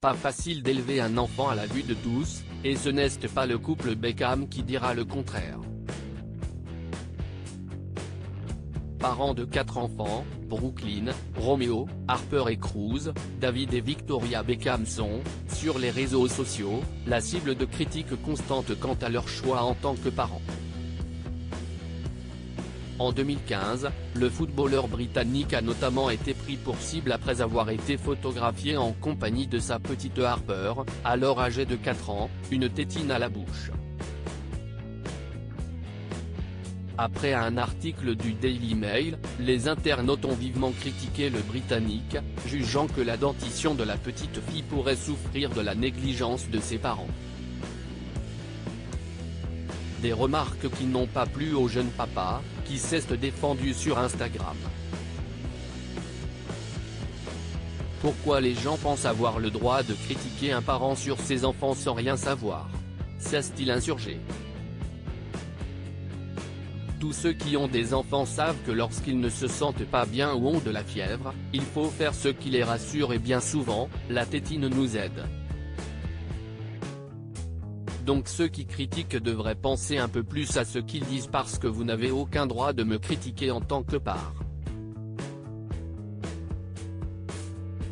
Pas facile d'élever un enfant à la vue de tous, et ce n'est pas le couple Beckham qui dira le contraire. Parents de 4 enfants, Brooklyn, Romeo, Harper et Cruz, David et Victoria Beckham sont, sur les réseaux sociaux, la cible de critiques constantes quant à leur choix en tant que parents. En 2015, le footballeur britannique a notamment été pris pour cible après avoir été photographié en compagnie de sa petite Harper, alors âgée de 4 ans, une tétine à la bouche. Après un article du Daily Mail, les internautes ont vivement critiqué le Britannique, jugeant que la dentition de la petite fille pourrait souffrir de la négligence de ses parents. Des remarques qui n'ont pas plu au jeune papa, qui s'est défendu sur Instagram. Pourquoi les gens pensent avoir le droit de critiquer un parent sur ses enfants sans rien savoir? S'est-il insurgé? Tous ceux qui ont des enfants savent que lorsqu'ils ne se sentent pas bien ou ont de la fièvre, il faut faire ce qui les rassure et bien souvent, la tétine nous aide. Donc ceux qui critiquent devraient penser un peu plus à ce qu'ils disent parce que vous n'avez aucun droit de me critiquer en tant que parent.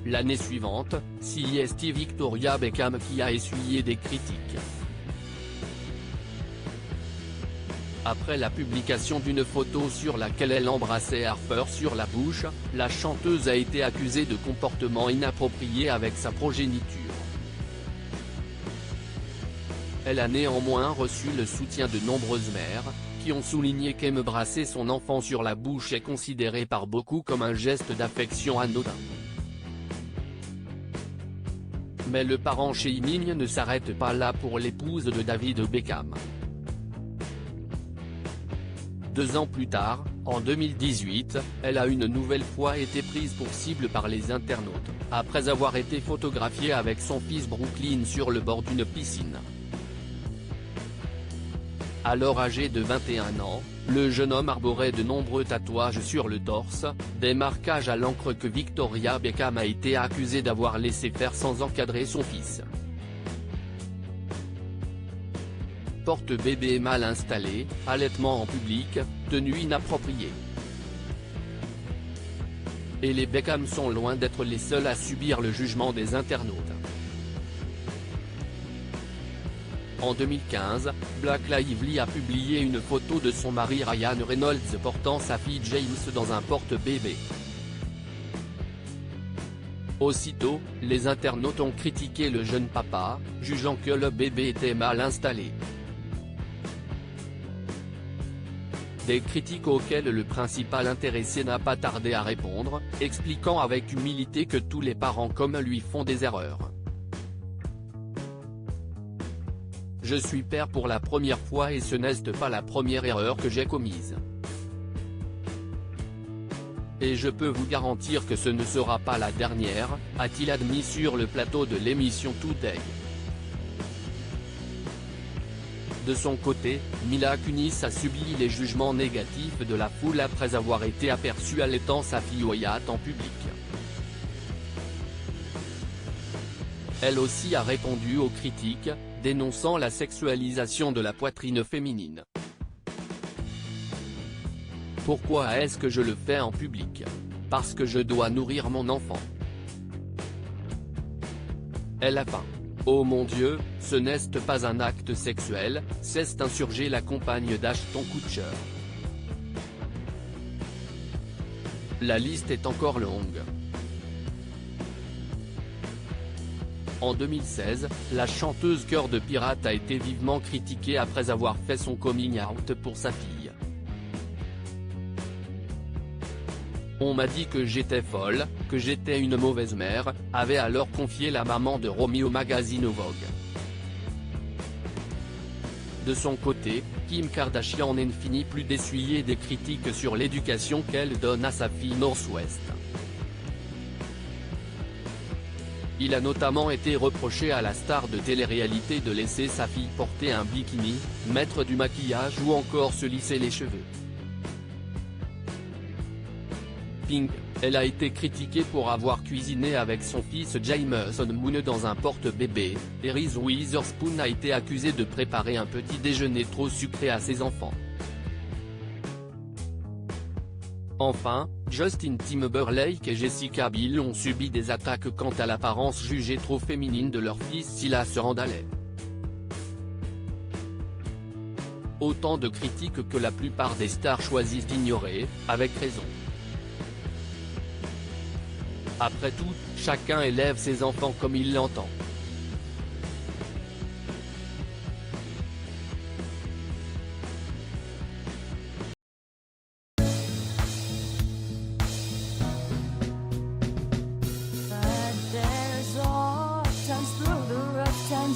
L'année suivante, c'est Victoria Beckham qui a essuyé des critiques. Après la publication d'une photo sur laquelle elle embrassait Harper sur la bouche, la chanteuse a été accusée de comportement inapproprié avec sa progéniture. Elle a néanmoins reçu le soutien de nombreuses mères, qui ont souligné qu'embrasser son enfant sur la bouche est considéré par beaucoup comme un geste d'affection anodin. Mais le parent shaming ne s'arrête pas là pour l'épouse de David Beckham. 2 ans plus tard, en 2018, elle a une nouvelle fois été prise pour cible par les internautes, après avoir été photographiée avec son fils Brooklyn sur le bord d'une piscine. Alors âgé de 21 ans, le jeune homme arborait de nombreux tatouages sur le torse, des marquages à l'encre que Victoria Beckham a été accusée d'avoir laissé faire sans encadrer son fils. Porte-bébé mal installé, allaitement en public, tenue inappropriée. Et les Beckham sont loin d'être les seuls à subir le jugement des internautes. En 2015, Blake Lively a publié une photo de son mari Ryan Reynolds portant sa fille James dans un porte-bébé. Aussitôt, les internautes ont critiqué le jeune papa, jugeant que le bébé était mal installé. Des critiques auxquelles le principal intéressé n'a pas tardé à répondre, expliquant avec humilité que tous les parents comme lui font des erreurs. Je suis père pour la première fois et ce n'est pas la première erreur que j'ai commise. Et je peux vous garantir que ce ne sera pas la dernière, a-t-il admis sur le plateau de l'émission Today. De son côté, Mila Kunis a subi les jugements négatifs de la foule après avoir été aperçue allaitant sa fille Wyatt en public. Elle aussi a répondu aux critiques, dénonçant la sexualisation de la poitrine féminine. Pourquoi est-ce que je le fais en public? Parce que je dois nourrir mon enfant. Elle a faim. Oh mon Dieu, ce n'est pas un acte sexuel, c'est insurgé la compagne d'Ashton Kutcher. La liste est encore longue. En 2016, la chanteuse Cœur de Pirate a été vivement critiquée après avoir fait son coming out pour sa fille. On m'a dit que j'étais folle, que j'étais une mauvaise mère, avait alors confié la maman de Romeo magazine au Vogue. De son côté, Kim Kardashian n'en finit plus d'essuyer des critiques sur l'éducation qu'elle donne à sa fille Northwest. Il a notamment été reproché à la star de télé-réalité de laisser sa fille porter un bikini, mettre du maquillage ou encore se lisser les cheveux. Pink, elle a été critiquée pour avoir cuisiné avec son fils Jameson Moon dans un porte-bébé, et Reese Witherspoon a été accusée de préparer un petit déjeuner trop sucré à ses enfants. Enfin, Justin Timberlake et Jessica Biel ont subi des attaques quant à l'apparence jugée trop féminine de leur fils Silas Randall. Autant de critiques que la plupart des stars choisissent d'ignorer, avec raison. Après tout, chacun élève ses enfants comme il l'entend.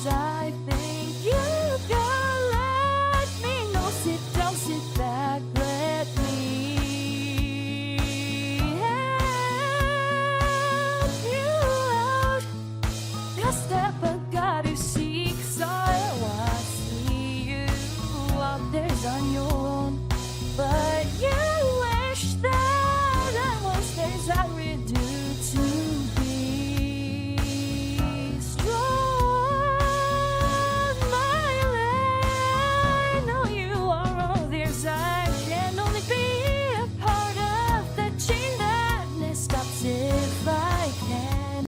I think you can let me know. Sit down, sit back, let me help you out. Just step